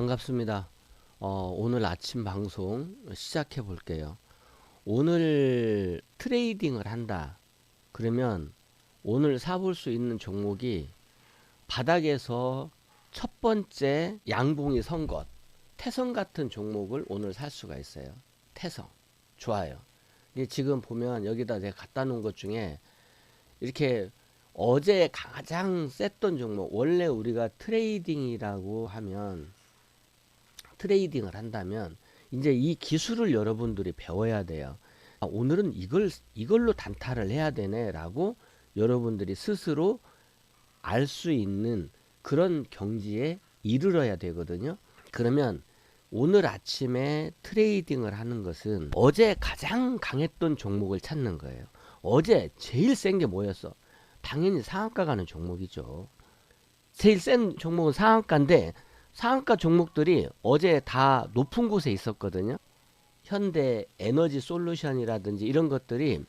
반갑습니다. 오늘 아침 방송 시작해 볼게요. 오늘 트레이딩을 한다. 그러면 오늘 사볼 수 있는 종목이 바닥에서 첫 번째 양봉이 선 것, 태성 같은 종목을 오늘 살 수가 있어요. 태성. 좋아요. 이게 지금 보면 여기다 내가 갖다 놓은 것 중에 이렇게 어제 가장 셌던 종목, 원래 우리가 트레이딩이라고 하면 트레이딩을 한다면 이제 이 기술을 여러분들이 배워야 돼요. 오늘은 이걸로 단타를 해야 되네라고 여러분들이 스스로 알 수 있는 그런 경지에 이르러야 되거든요. 그러면 오늘 아침에 트레이딩을 하는 것은 어제 가장 강했던 종목을 찾는 거예요. 어제 제일 센 게 뭐였어? 당연히 상한가 가는 종목이죠. 제일 센 종목은 상한가인데 상한가 종목들이 어제 다 높은 곳에 있었거든요. 현대 에너지 솔루션이라든지 이런 것들이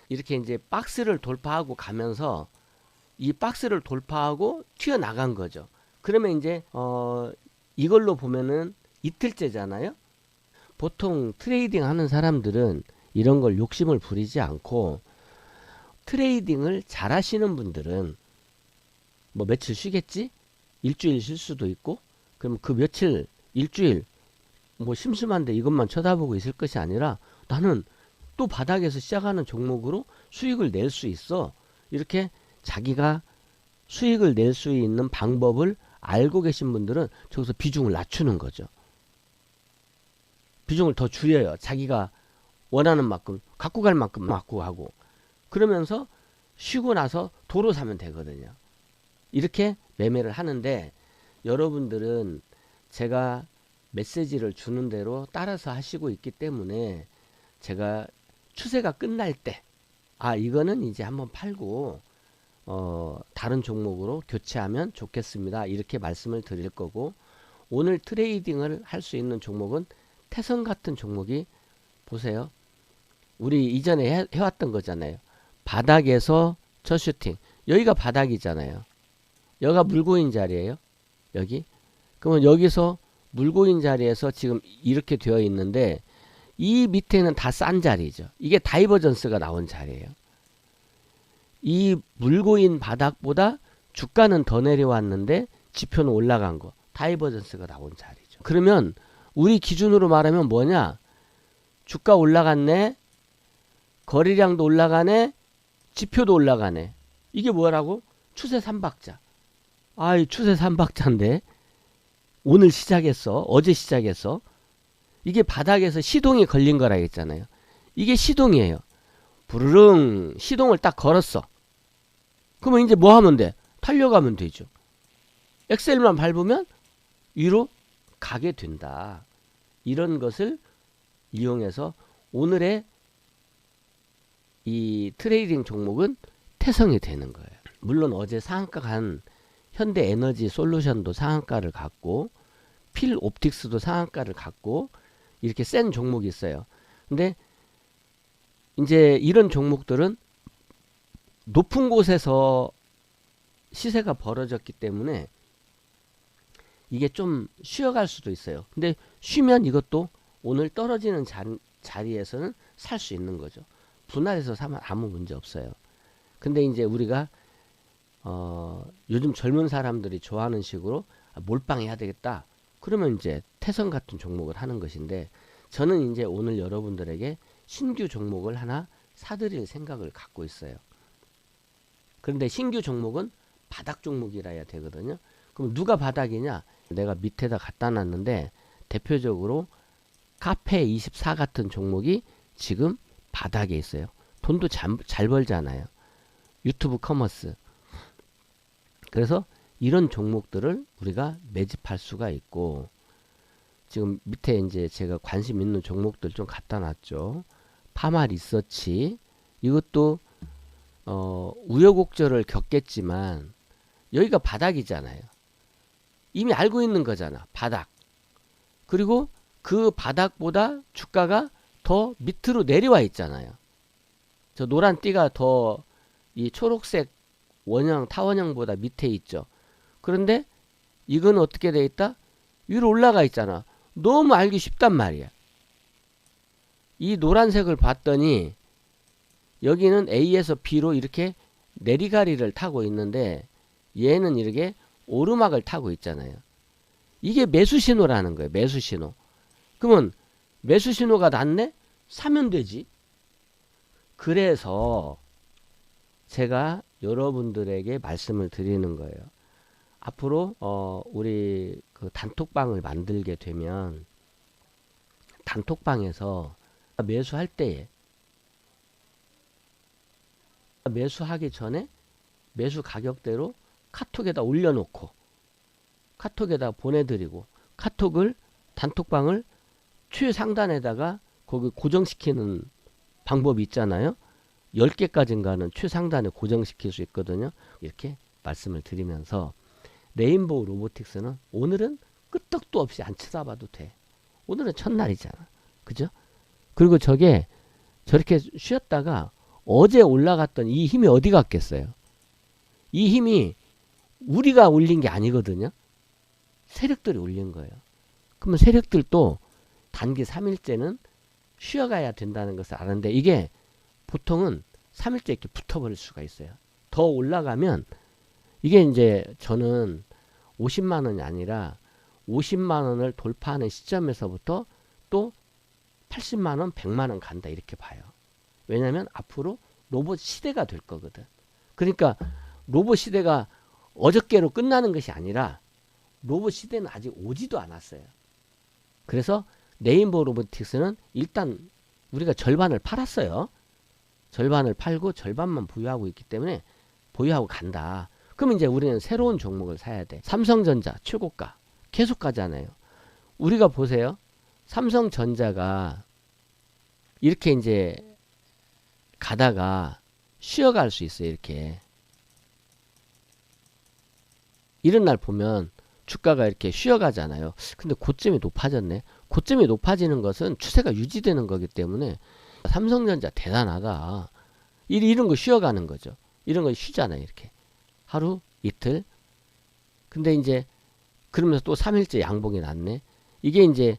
이렇게 이제 박스를 돌파하고 가면서 이 박스를 돌파하고 튀어나간 거죠. 그러면 이제 이걸로 보면은 이틀째잖아요. 보통 트레이딩 하는 사람들은 이런 걸 욕심을 부리지 않고 트레이딩을 잘 하시는 분들은 뭐 며칠 쉬겠지? 일주일 쉴 수도 있고, 그럼 그 며칠, 일주일, 뭐 심심한데 이것만 쳐다보고 있을 것이 아니라 나는 또 바닥에서 시작하는 종목으로 수익을 낼 수 있어. 이렇게 자기가 수익을 낼 수 있는 방법을 알고 계신 분들은 저기서 비중을 낮추는 거죠. 비중을 더 줄여요. 자기가 원하는 만큼, 갖고 갈 만큼 갖고 하고. 그러면서 쉬고 나서 도로 사면 되거든요. 이렇게 매매를 하는데 여러분들은 제가 메시지를 주는 대로 따라서 하시고 있기 때문에 제가 추세가 끝날 때 이거는 이제 한번 팔고 다른 종목으로 교체하면 좋겠습니다. 이렇게 말씀을 드릴 거고, 오늘 트레이딩을 할 수 있는 종목은 태성 같은 종목이 보세요. 우리 이전에 해왔던 거잖아요. 바닥에서 첫 슈팅. 여기가 바닥이잖아요. 여기가 물고인 자리예요. 여기. 그러면 여기서 물고인 자리에서 지금 이렇게 되어 있는데 이 밑에는 다 싼 자리죠. 이게 다이버전스가 나온 자리예요. 이 물고인 바닥보다 주가는 더 내려왔는데 지표는 올라간 거. 다이버전스가 나온 자리죠. 그러면 우리 기준으로 말하면 뭐냐? 주가 올라갔네. 거래량도 올라가네. 지표도 올라가네. 이게 뭐라고? 추세 3박자. 이 추세 3박자인데 오늘 시작했어. 어제 시작했어. 이게 바닥에서 시동이 걸린 거라 했잖아요. 이게 시동이에요. 부르릉 시동을 딱 걸었어. 그러면 이제 뭐 하면 돼? 달려가면 되죠. 엑셀만 밟으면 위로 가게 된다. 이런 것을 이용해서 오늘의 이 트레이딩 종목은 태성이 되는 거예요. 물론 어제 상한가 간 현대 에너지 솔루션도 상한가를 갖고 필 옵틱스도 상한가를 갖고 이렇게 센 종목이 있어요. 근데 이제 이런 종목들은 높은 곳에서 시세가 벌어졌기 때문에 이게 좀 쉬어갈 수도 있어요. 근데 쉬면 이것도 오늘 떨어지는 자리에서는 살 수 있는 거죠. 분할해서 사면 아무 문제 없어요. 근데 이제 우리가 요즘 젊은 사람들이 좋아하는 식으로 몰빵해야 되겠다. 그러면 이제 태성 같은 종목을 하는 것인데, 저는 이제 오늘 여러분들에게 신규 종목을 하나 사드릴 생각을 갖고 있어요. 그런데 신규 종목은 바닥 종목이라 해야 되거든요. 그럼 누가 바닥이냐? 내가 밑에다 갖다 놨는데 대표적으로 카페24 같은 종목이 지금 바닥에 있어요. 돈도 잘 벌잖아요. 유튜브 커머스. 그래서 이런 종목들을 우리가 매집할 수가 있고, 지금 밑에 이제 제가 관심 있는 종목들 좀 갖다 놨죠. 파마 리서치. 이것도 우여곡절을 겪겠지만 여기가 바닥이잖아요. 이미 알고 있는 거잖아. 바닥. 그리고 그 바닥보다 주가가 더 밑으로 내려와 있잖아요. 저 노란 띠가 더 이 초록색 원형 타원형보다 밑에 있죠. 그런데 이건 어떻게 돼 있다? 위로 올라가 있잖아. 너무 알기 쉽단 말이야. 이 노란색을 봤더니 여기는 A에서 B로 이렇게 내리가리를 타고 있는데 얘는 이렇게 오르막을 타고 있잖아요. 이게 매수 신호라는 거예요. 매수 신호. 그러면 매수 신호가 났네? 사면 되지. 그래서 제가 여러분들에게 말씀을 드리는 거예요. 앞으로 우리 그 단톡방을 만들게 되면 단톡방에서 매수할 때에 매수하기 전에 매수 가격대로 카톡에다 올려놓고 카톡에다 보내드리고 카톡을 단톡방을 최상단에다가 거기 고정시키는 방법이 있잖아요. 10개까지인가는 최상단에 고정시킬 수 있거든요. 이렇게 말씀을 드리면서 레인보우 로보틱스는 오늘은 끄떡도 없이 안 쳐다봐도 돼. 오늘은 첫날이잖아. 그죠? 그리고 저게 저렇게 쉬었다가 어제 올라갔던 이 힘이 어디 갔겠어요? 이 힘이 우리가 올린 게 아니거든요. 세력들이 올린 거예요. 그러면 세력들도 단기 3일째는 쉬어가야 된다는 것을 아는데 이게 보통은 3일째 이렇게 붙어버릴 수가 있어요. 더 올라가면 이게 이제 저는 50만 원이 아니라 50만 원을 돌파하는 시점에서부터 또 80만 원, 100만 원 간다 이렇게 봐요. 왜냐하면 앞으로 로봇 시대가 될 거거든. 그러니까 로봇 시대가 어저께로 끝나는 것이 아니라 로봇 시대는 아직 오지도 않았어요. 그래서 레인보우 로보틱스는 일단 우리가 절반을 팔았어요. 절반을 팔고 절반만 보유하고 있기 때문에 보유하고 간다. 그럼 이제 우리는 새로운 종목을 사야 돼. 삼성전자 최고가 계속 가잖아요. 우리가 보세요. 삼성전자가 이렇게 이제 가다가 쉬어갈 수 있어요. 이렇게 이런 날 보면 주가가 이렇게 쉬어가잖아요. 근데 고점이 높아졌네. 고점이 높아지는 것은 추세가 유지되는 거기 때문에 삼성전자 대단하다. 이런 거 쉬어가는 거죠. 이런 거 쉬잖아요. 이렇게 하루 이틀. 근데 이제 그러면서 또 3일째 양봉이 났네. 이게 이제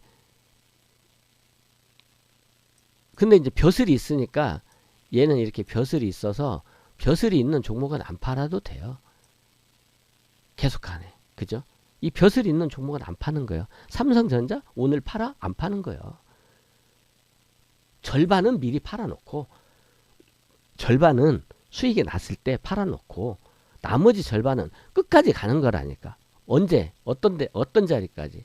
근데 이제 벼슬이 있으니까 얘는 이렇게 벼슬이 있어서 벼슬이 있는 종목은 안 팔아도 돼요. 계속 가네. 그죠? 이 벼슬이 있는 종목은 안 파는 거예요. 삼성전자 오늘 팔아? 안 파는 거예요. 절반은 미리 팔아놓고 절반은 수익이 났을 때 팔아놓고 나머지 절반은 끝까지 가는 거라니까. 언제? 어떤 자리까지?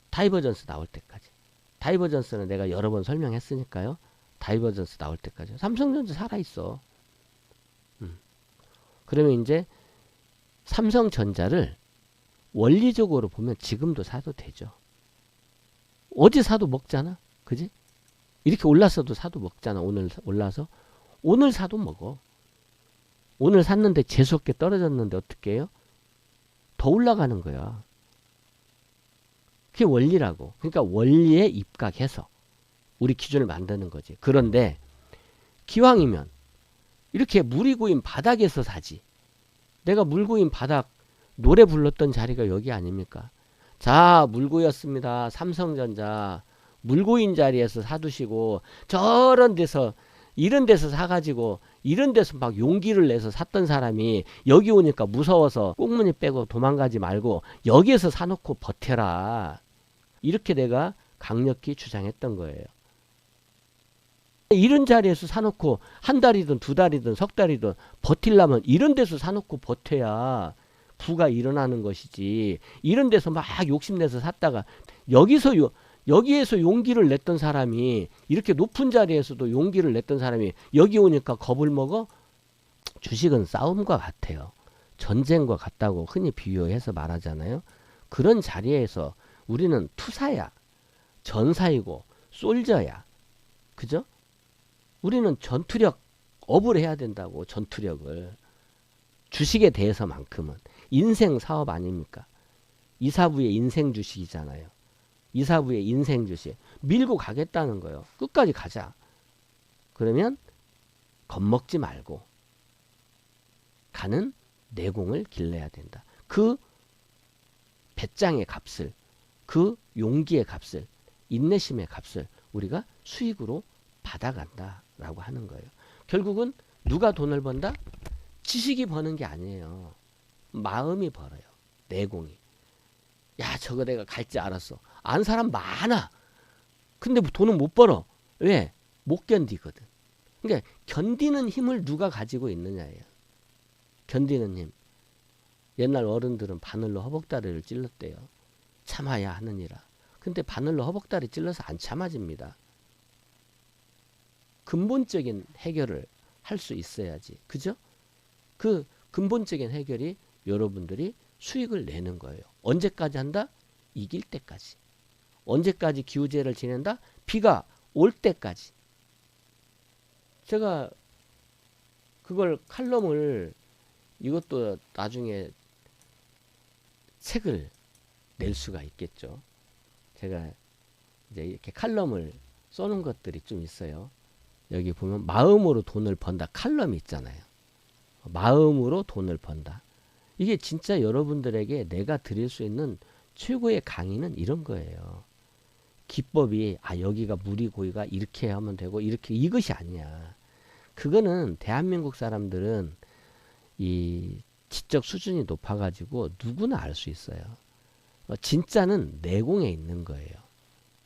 다이버전스 나올 때까지. 다이버전스는 내가 여러 번 설명했으니까요. 다이버전스 나올 때까지. 삼성전자 살아있어. 그러면 이제 삼성전자를 원리적으로 보면 지금도 사도 되죠. 어제 사도 먹잖아. 그지? 이렇게 올랐어도 사도 먹잖아. 오늘 올라서. 오늘 사도 먹어. 오늘 샀는데 재수없게 떨어졌는데 어떻게 해요? 더 올라가는 거야. 그게 원리라고. 그러니까 원리에 입각해서 우리 기준을 만드는 거지. 그런데 기왕이면 이렇게 물이 고인 바닥에서 사지. 내가 물 고인 바닥 노래 불렀던 자리가 여기 아닙니까? 자, 물 고였습니다. 삼성전자 물 고인 자리에서 사두시고 저런 데서 이런 데서 사가지고 이런 데서 막 용기를 내서 샀던 사람이 여기 오니까 무서워서 꽁무니 빼고 도망가지 말고 여기에서 사놓고 버텨라. 이렇게 내가 강력히 주장했던 거예요. 이런 자리에서 사놓고 한 달이든 두 달이든 석 달이든 버틸라면 이런 데서 사놓고 버텨야 부가 일어나는 것이지. 이런 데서 막 욕심내서 샀다가 여기에서 용기를 냈던 사람이 이렇게 높은 자리에서도 용기를 냈던 사람이 여기 오니까 겁을 먹어? 주식은 싸움과 같아요. 전쟁과 같다고 흔히 비유해서 말하잖아요. 그런 자리에서 우리는 투사야. 전사이고 솔저야. 그죠? 우리는 전투력 업을 해야 된다고. 전투력을. 주식에 대해서만큼은. 인생 사업 아닙니까? 이사부의 인생 주식이잖아요. 이사부의 인생 주식. 밀고 가겠다는 거예요. 끝까지 가자. 그러면 겁먹지 말고 가는 내공을 길러야 된다. 그 배짱의 값을, 그 용기의 값을, 인내심의 값을 우리가 수익으로 받아간다라고 하는 거예요. 결국은 누가 돈을 번다? 지식이 버는 게 아니에요. 마음이 벌어요. 내공이. 야, 저거 내가 갈지 알았어. 아는 사람 많아. 근데 돈은 못 벌어. 왜? 못 견디거든. 그러니까 견디는 힘을 누가 가지고 있느냐예요. 견디는 힘. 옛날 어른들은 바늘로 허벅다리를 찔렀대요. 참아야 하느니라. 근데 바늘로 허벅다리 찔러서 안 참아집니다. 근본적인 해결을 할 수 있어야지. 그죠? 그 근본적인 해결이 여러분들이 수익을 내는 거예요. 언제까지 한다? 이길 때까지. 언제까지 기우제를 지낸다? 비가 올 때까지. 제가 그걸 칼럼을, 이것도 나중에 책을 낼 수가 있겠죠. 제가 이제 이렇게 칼럼을 써놓은 것들이 좀 있어요. 여기 보면 마음으로 돈을 번다 칼럼이 있잖아요. 마음으로 돈을 번다. 이게 진짜 여러분들에게 내가 드릴 수 있는 최고의 강의는 이런 거예요. 기법이 여기가 물이 고기가 이렇게 하면 되고 이렇게, 이것이 아니야. 그거는 대한민국 사람들은 이 지적 수준이 높아가지고 누구나 알 수 있어요. 진짜는 내공에 있는 거예요.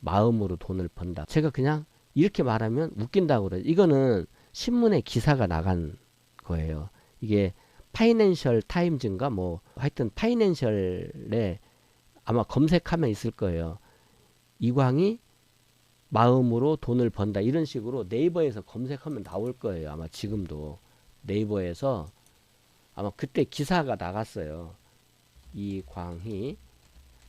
마음으로 돈을 번다. 제가 그냥 이렇게 말하면 웃긴다고 그래요. 이거는 신문에 기사가 나간 거예요. 이게 파이낸셜 타임즈인가 뭐 하여튼 파이낸셜에 아마 검색하면 있을 거예요. 이광이 마음으로 돈을 번다, 이런 식으로 네이버에서 검색하면 나올 거예요. 아마 지금도 네이버에서 아마 그때 기사가 나갔어요. 이광희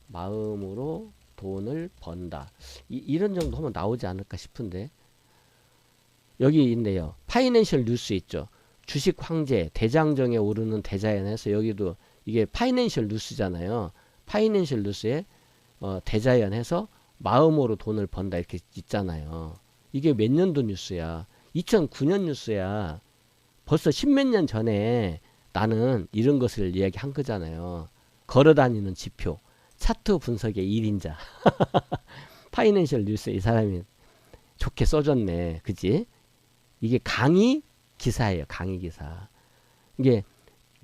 마음으로 돈을 번다. 이런 정도 하면 나오지 않을까 싶은데, 여기 있네요. 파이낸셜 뉴스 있죠. 주식 황제 대장정에 오르는 대자연에서, 여기도 이게 파이낸셜 뉴스잖아요. 파이낸셜 뉴스에 대자연해서 마음으로 돈을 번다 이렇게 있잖아요. 이게 몇 년도 뉴스야? 2009년 뉴스야. 벌써 십몇 년 전에 나는 이런 것을 이야기한 거잖아요. 걸어다니는 지표, 차트 분석의 1인자. 파이낸셜 뉴스에 이 사람이 좋게 써줬네. 그지? 이게 강의 기사예요. 강의 기사. 이게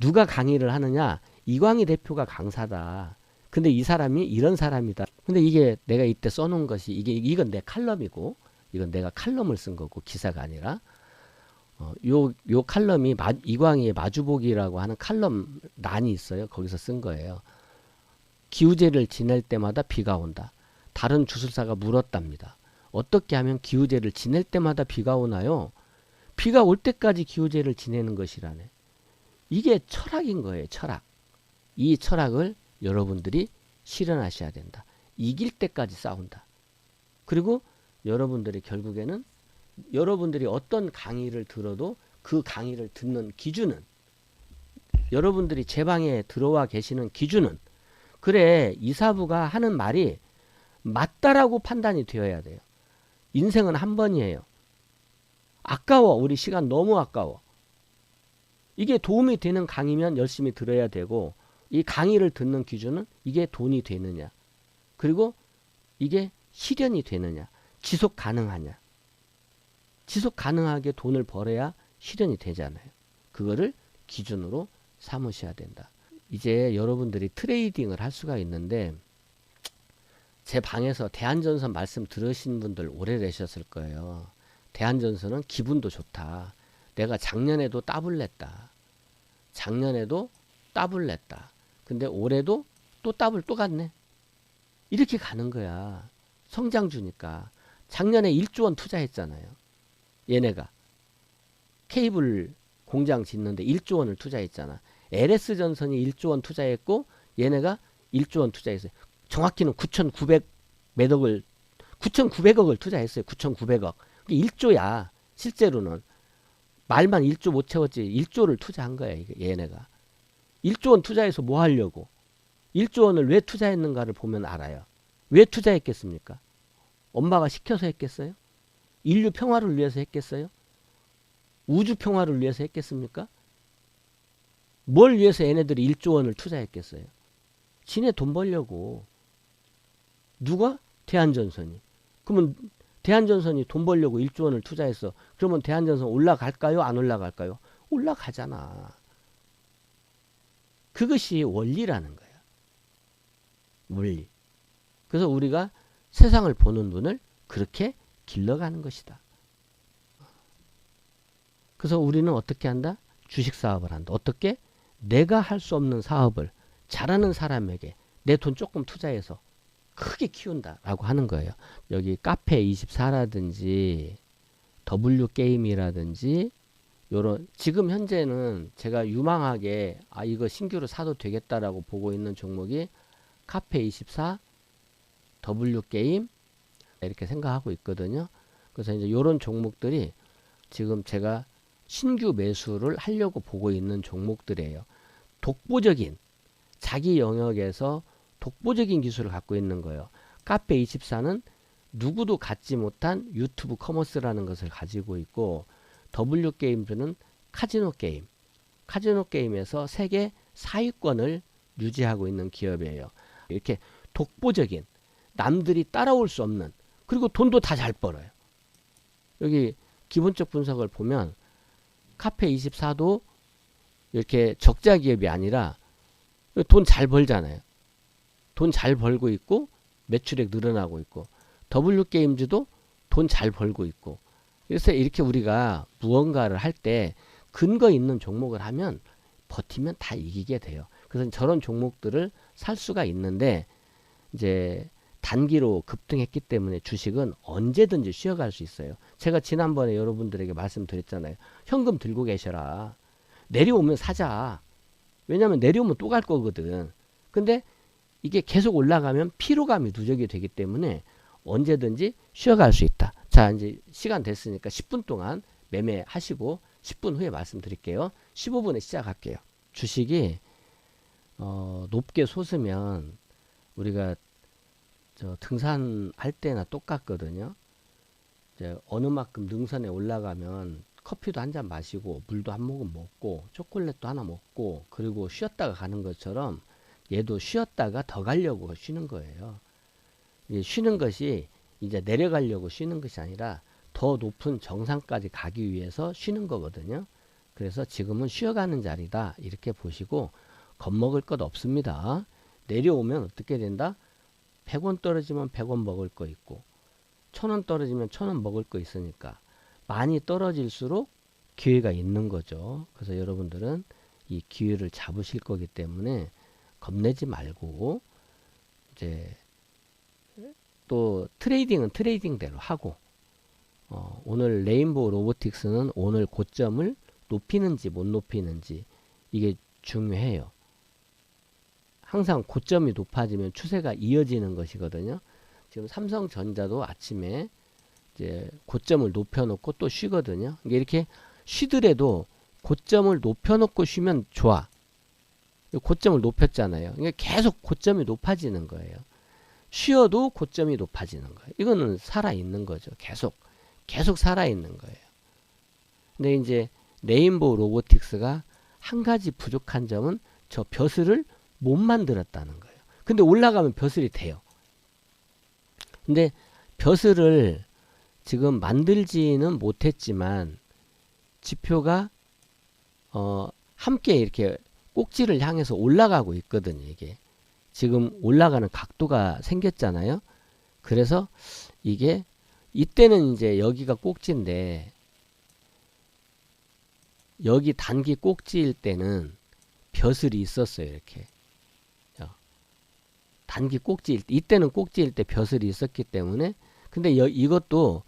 누가 강의를 하느냐? 이광희 대표가 강사다. 근데 이 사람이 이런 사람이다. 근데 이게 내가 이때 써놓은 것이, 이건 내 칼럼이고, 이건 내가 칼럼을 쓴 거고, 기사가 아니라, 요 칼럼이 이광희의 마주보기라고 하는 칼럼 란이 있어요. 거기서 쓴 거예요. 기우제를 지낼 때마다 비가 온다. 다른 주술사가 물었답니다. 어떻게 하면 기우제를 지낼 때마다 비가 오나요? 비가 올 때까지 기우제를 지내는 것이라네. 이게 철학인 거예요. 철학. 이 철학을 여러분들이 실현하셔야 된다. 이길 때까지 싸운다. 그리고 여러분들이 결국에는 여러분들이 어떤 강의를 들어도 그 강의를 듣는 기준은, 여러분들이 제 방에 들어와 계시는 기준은, 그래 이사부가 하는 말이 맞다라고 판단이 되어야 돼요. 인생은 한 번이에요. 아까워. 우리 시간 너무 아까워. 이게 도움이 되는 강의면 열심히 들어야 되고, 이 강의를 듣는 기준은 이게 돈이 되느냐, 그리고 이게 실현이 되느냐, 지속 가능하냐. 지속 가능하게 돈을 벌어야 실현이 되잖아요. 그거를 기준으로 삼으셔야 된다. 이제 여러분들이 트레이딩을 할 수가 있는데, 제 방에서 대한전선 말씀 들으신 분들 오래되셨을 거예요. 대한전선은 기분도 좋다. 내가 작년에도 따블 냈다. 작년에도 따블 냈다. 근데 올해도 또 따블 또 갔네. 이렇게 가는 거야. 성장 주니까. 작년에 1조 원 투자했잖아요. 얘네가. 케이블 공장 짓는데 1조 원을 투자했잖아. LS전선이 1조 원 투자했고 얘네가 1조 원 투자했어요. 정확히는 9,900억을 투자했어요. 9,900억. 1조야. 실제로는. 말만 1조 못 채웠지 1조를 투자한 거야. 얘네가. 1조 원 투자해서 뭐 하려고? 1조 원을 왜 투자했는가를 보면 알아요. 왜 투자했겠습니까? 엄마가 시켜서 했겠어요? 인류 평화를 위해서 했겠어요? 우주 평화를 위해서 했겠습니까? 뭘 위해서 얘네들이 1조 원을 투자했겠어요? 지네 돈 벌려고. 누가? 대한전선이. 그러면 대한전선이 돈 벌려고 1조 원을 투자했어. 그러면 대한전선 올라갈까요? 안 올라갈까요? 올라가잖아. 그것이 원리라는 거야. 원리. 그래서 우리가 세상을 보는 눈을 그렇게 길러가는 것이다. 그래서 우리는 어떻게 한다? 주식 사업을 한다. 어떻게? 내가 할 수 없는 사업을 잘하는 사람에게 내 돈 조금 투자해서 크게 키운다라고 하는 거예요. 여기 카페24라든지 W게임이라든지 요런 지금 현재는 제가 유망하게 이거 신규로 사도 되겠다라고 보고 있는 종목이 카페24, W게임 이렇게 생각하고 있거든요. 그래서 이제 요런 종목들이 지금 제가 신규 매수를 하려고 보고 있는 종목들이에요. 독보적인 자기 영역에서 독보적인 기술을 갖고 있는 거예요. 카페24는 누구도 갖지 못한 유튜브 커머스라는 것을 가지고 있고 W게임즈는 카지노 게임. 카지노 게임에서 세계 4위권을 유지하고 있는 기업이에요. 이렇게 독보적인 남들이 따라올 수 없는 그리고 돈도 다 잘 벌어요. 여기 기본적 분석을 보면 카페24도 이렇게 적자 기업이 아니라 돈 잘 벌잖아요. 돈 잘 벌고 있고 매출액 늘어나고 있고 W게임즈도 돈 잘 벌고 있고 그래서 이렇게 우리가 무언가를 할 때 근거 있는 종목을 하면 버티면 다 이기게 돼요. 그래서 저런 종목들을 살 수가 있는데 이제 단기로 급등했기 때문에 주식은 언제든지 쉬어갈 수 있어요. 제가 지난번에 여러분들에게 말씀드렸잖아요. 현금 들고 계셔라. 내려오면 사자. 왜냐하면 내려오면 또 갈 거거든. 근데 이게 계속 올라가면 피로감이 누적이 되기 때문에 언제든지 쉬어갈 수 있다. 자, 이제 시간 됐으니까 10분 동안 매매하시고 10분 후에 말씀드릴게요. 15분에 시작할게요. 주식이 높게 솟으면 우리가 등산할 때나 똑같거든요. 이제 어느 만큼 능선에 올라가면 커피도 한 잔 마시고 물도 한 모금 먹고 초콜릿도 하나 먹고 그리고 쉬었다가 가는 것처럼 얘도 쉬었다가 더 가려고 쉬는 거예요. 쉬는 것이 이제 내려가려고 쉬는 것이 아니라 더 높은 정상까지 가기 위해서 쉬는 거거든요. 그래서 지금은 쉬어가는 자리다 이렇게 보시고 겁먹을 것 없습니다. 내려오면 어떻게 된다? 100원 떨어지면 100원 먹을 거 있고 1000원 떨어지면 1000원 먹을 거 있으니까 많이 떨어질수록 기회가 있는 거죠. 그래서 여러분들은 이 기회를 잡으실 거기 때문에 겁내지 말고 이제 또 트레이딩은 트레이딩대로 하고 오늘 레인보우 로보틱스는 오늘 고점을 높이는지 못 높이는지 이게 중요해요. 항상 고점이 높아지면 추세가 이어지는 것이거든요. 지금 삼성전자도 아침에 이제 고점을 높여놓고 또 쉬거든요. 이렇게 쉬더라도 고점을 높여놓고 쉬면 좋아. 고점을 높였잖아요. 이게 계속 고점이 높아지는 거예요. 쉬어도 고점이 높아지는 거예요. 이거는 살아있는 거죠. 계속 살아있는 거예요. 근데 이제 레인보우 로보틱스가 한 가지 부족한 점은 저 벼슬을 못 만들었다는 거예요. 근데 올라가면 벼슬이 돼요. 근데 벼슬을 지금 만들지는 못했지만 지표가 함께 이렇게 꼭지를 향해서 올라가고 있거든요. 이게 지금 올라가는 각도가 생겼잖아요. 그래서 이게 이때는 이제 여기가 꼭지인데 여기 단기 꼭지일 때는 벼슬이 있었어요. 이렇게 단기 꼭지일 때 이때는 꼭지일 때 벼슬이 있었기 때문에 근데 이것도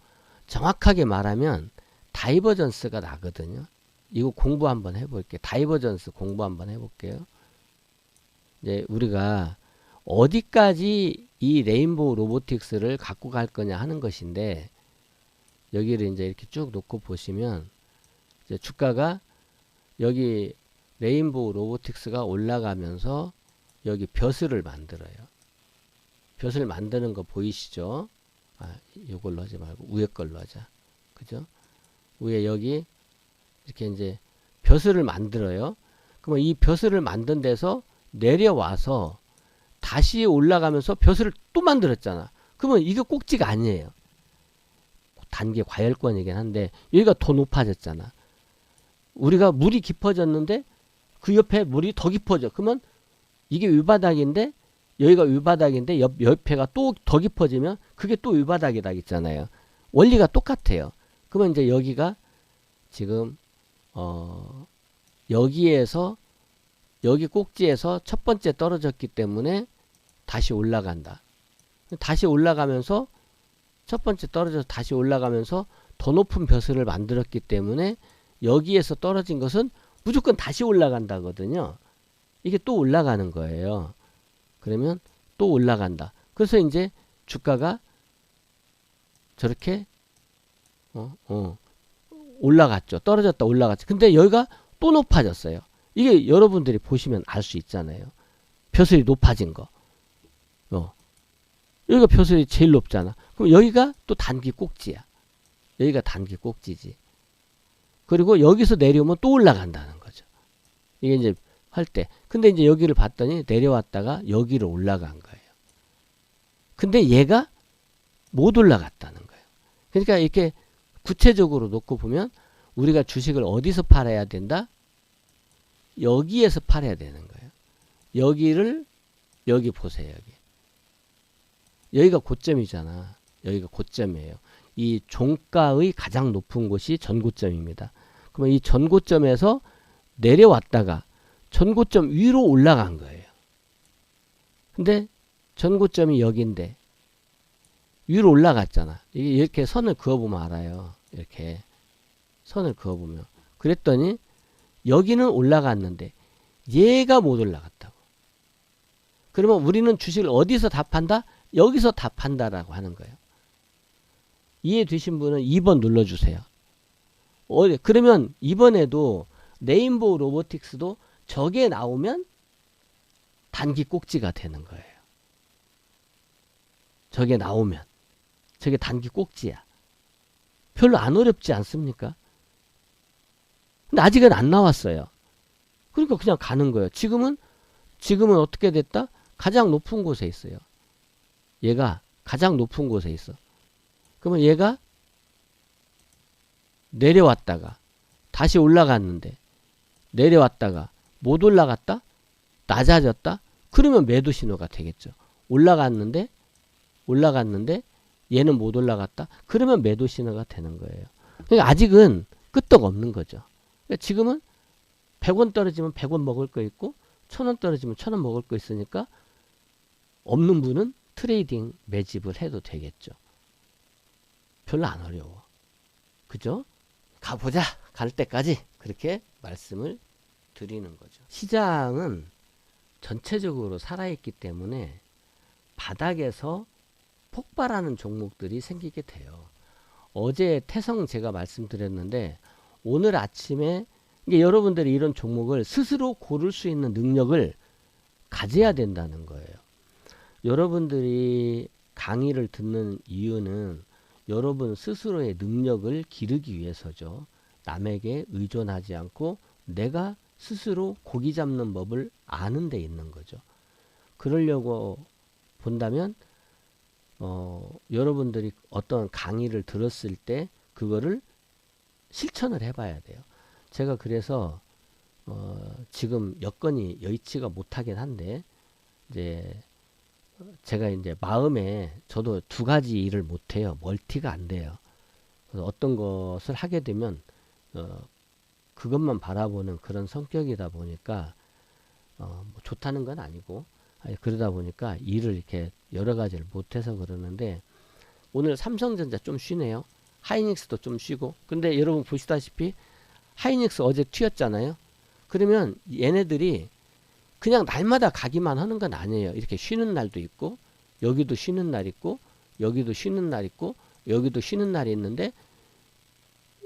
정확하게 말하면 다이버전스가 나거든요. 이거 공부 한번 해볼게요. 다이버전스 공부 한번 해볼게요. 이제 우리가 어디까지 이 레인보우 로보틱스를 갖고 갈 거냐 하는 것인데 여기를 이제 이렇게 쭉 놓고 보시면 이제 주가가 여기 레인보우 로보틱스가 올라가면서 여기 벼슬을 만들어요. 벼슬 만드는 거 보이시죠? 이걸로 하지 말고 위에 걸로 하자. 그죠? 위에 여기 이렇게 이제 벼슬을 만들어요. 그러면 이 벼슬을 만든 데서 내려와서 다시 올라가면서 벼슬을 또 만들었잖아. 그러면 이게 꼭지가 아니에요. 단기 과열권이긴 한데 여기가 더 높아졌잖아. 우리가 물이 깊어졌는데 그 옆에 물이 더 깊어져. 그러면 이게 윗바닥인데 여기가 윗바닥인데 옆에가 또 더 깊어지면 그게 또 윗바닥이다 있잖아요. 원리가 똑같아요. 그러면 이제 여기가 지금 여기에서 여기 꼭지에서 첫 번째 떨어졌기 때문에 다시 올라간다. 다시 올라가면서 첫 번째 떨어져서 다시 올라가면서 더 높은 벼슬을 만들었기 때문에 여기에서 떨어진 것은 무조건 다시 올라간다거든요. 이게 또 올라가는 거예요. 그러면 또 올라간다. 그래서 이제 주가가 저렇게 올라갔죠. 떨어졌다 올라갔죠. 근데 여기가 또 높아졌어요. 이게 여러분들이 보시면 알 수 있잖아요. 벼슬이 높아진 거. 여기가 벼슬이 제일 높잖아. 그럼 여기가 또 단기 꼭지야. 여기가 단기 꼭지지. 그리고 여기서 내려오면 또 올라간다는 거죠. 이게 이제 할 때. 근데 이제 여기를 봤더니 내려왔다가 여기로 올라간 거예요. 근데 얘가 못 올라갔다는 거예요. 그러니까 이렇게 구체적으로 놓고 보면 우리가 주식을 어디서 팔아야 된다? 여기에서 팔아야 되는 거예요. 여기를 여기 보세요. 여기가 고점이잖아. 여기가 고점이에요. 이 종가의 가장 높은 곳이 전고점입니다. 그러면 이 전고점에서 내려왔다가 전고점 위로 올라간 거예요. 근데 전고점이 여기인데 위로 올라갔잖아. 이렇게 선을 그어보면 알아요. 이렇게 선을 그어보면. 그랬더니 여기는 올라갔는데 얘가 못 올라갔다고. 그러면 우리는 주식을 어디서 다 판다? 여기서 다 판다라고 하는 거예요. 이해되신 분은 2번 눌러주세요. 그러면 이번에도 레인보우 로보틱스도 저게 나오면 단기 꼭지가 되는 거예요. 저게 나오면. 저게 단기 꼭지야. 별로 안 어렵지 않습니까? 근데 아직은 안 나왔어요. 그러니까 그냥 가는 거예요. 지금은 어떻게 됐다? 가장 높은 곳에 있어요. 얘가 가장 높은 곳에 있어. 그러면 얘가 내려왔다가 다시 올라갔는데 내려왔다가 못 올라갔다? 낮아졌다? 그러면 매도 신호가 되겠죠. 올라갔는데 얘는 못 올라갔다? 그러면 매도 신호가 되는 거예요. 그러니까 아직은 끄떡없는 거죠. 그러니까 지금은 100원 떨어지면 100원 먹을 거 있고 1000원 떨어지면 1000원 먹을 거 있으니까 없는 분은 트레이딩 매집을 해도 되겠죠. 별로 안 어려워. 그죠? 가보자. 갈 때까지 그렇게 말씀을 드리는 거죠. 시장은 전체적으로 살아있기 때문에 바닥에서 폭발하는 종목들이 생기게 돼요. 어제 태성 제가 말씀드렸는데 오늘 아침에 이게 여러분들이 이런 종목을 스스로 고를 수 있는 능력을 가져야 된다는 거예요. 여러분들이 강의를 듣는 이유는 여러분 스스로의 능력을 기르기 위해서죠. 남에게 의존하지 않고 내가 스스로 고기 잡는 법을 아는 데 있는 거죠. 그러려고 본다면 여러분들이 어떤 강의를 들었을 때 그거를 실천을 해봐야 돼요. 제가 그래서 지금 여건이 여의치가 못하긴 한데 이제 제가 이제 마음에 저도 두 가지 일을 못해요. 멀티가 안 돼요. 그래서 어떤 것을 하게 되면 그것만 바라보는 그런 성격이다 보니까 뭐 좋다는 건 아니고 그러다 보니까 일을 이렇게 여러 가지를 못해서 그러는데 오늘 삼성전자 좀 쉬네요. 하이닉스도 좀 쉬고. 근데 여러분 보시다시피 하이닉스 어제 튀었잖아요. 그러면 얘네들이 그냥 날마다 가기만 하는 건 아니에요. 이렇게 쉬는 날도 있고 여기도 쉬는 날 있고 여기도 쉬는 날 있고 여기도 쉬는 날이 있는데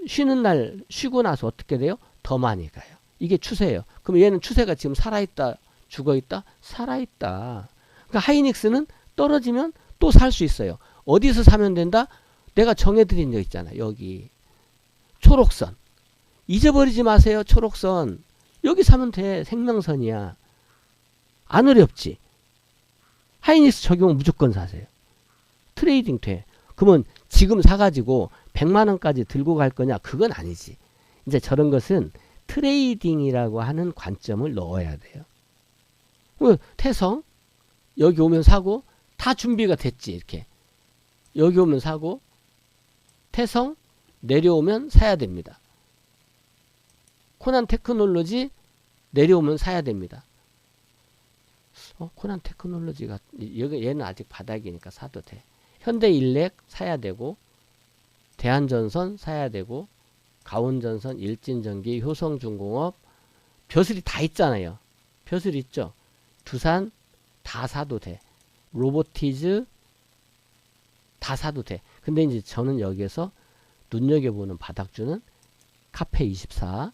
쉬는 날 쉬고 나서 어떻게 돼요? 더 많이 가요. 이게 추세예요. 그럼 얘는 추세가 지금 살아있다 죽어있다? 살아있다. 그러니까 하이닉스는 떨어지면 또 살 수 있어요. 어디서 사면 된다? 내가 정해드린 적 있잖아. 여기 초록선. 잊어버리지 마세요. 초록선. 여기 사면 돼. 생명선이야. 안 어렵지. 하이닉스 적용은 무조건 사세요. 트레이딩 돼. 그러면 지금 사가지고 100만원까지 들고 갈 거냐? 그건 아니지. 이제 저런 것은 트레이딩이라고 하는 관점을 넣어야 돼요. 태성 여기 오면 사고 다 준비가 됐지. 이렇게 여기 오면 사고 태성 내려오면 사야 됩니다. 코난 테크놀로지 내려오면 사야 됩니다. 코난 테크놀로지가 얘는 아직 바닥이니까 사도 돼. 현대일렉 사야 되고 대한전선 사야 되고 가온전선, 일진전기, 효성중공업 벼슬이 다 있잖아요. 벼슬 있죠. 두산 다 사도 돼. 로보티즈 다 사도 돼. 근데 이제 저는 여기에서 눈여겨보는 바닥주는 카페24,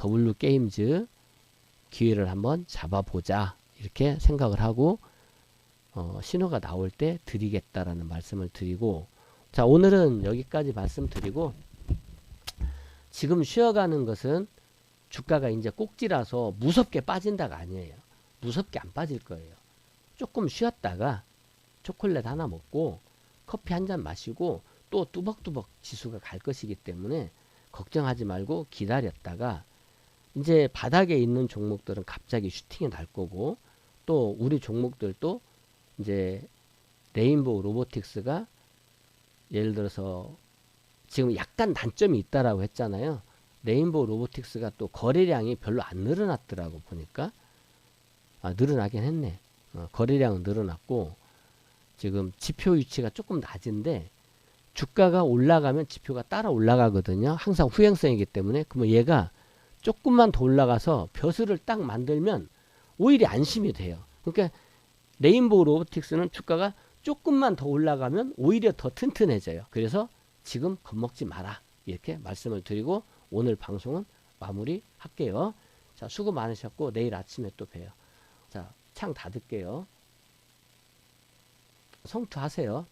W게임즈 기회를 한번 잡아보자. 이렇게 생각을 하고 신호가 나올 때 드리겠다라는 말씀을 드리고, 자, 오늘은 여기까지 말씀드리고, 지금 쉬어가는 것은 주가가 이제 꼭지라서 무섭게 빠진다가 아니에요. 무섭게 안 빠질 거예요. 조금 쉬었다가 초콜릿 하나 먹고 커피 한 잔 마시고 또 뚜벅뚜벅 지수가 갈 것이기 때문에 걱정하지 말고 기다렸다가 이제 바닥에 있는 종목들은 갑자기 슈팅이 날 거고, 또 우리 종목들도 이제 레인보우 로보틱스가 예를 들어서 지금 약간 단점이 있다라고 했잖아요. 레인보우 로보틱스가 또 거래량이 별로 안 늘어났더라고 보니까. 늘어나긴 했네. 거래량은 늘어났고 지금 지표 위치가 조금 낮은데 주가가 올라가면 지표가 따라 올라가거든요. 항상 후행성이기 때문에. 그러면 얘가 조금만 더 올라가서 벼슬을 딱 만들면 오히려 안심이 돼요. 그러니까 레인보우 로보틱스는 주가가 조금만 더 올라가면 오히려 더 튼튼해져요. 그래서 지금 겁먹지 마라. 이렇게 말씀을 드리고 오늘 방송은 마무리 할게요. 자, 수고 많으셨고 내일 아침에 또 봬요. 자, 창 닫을게요. 성투하세요.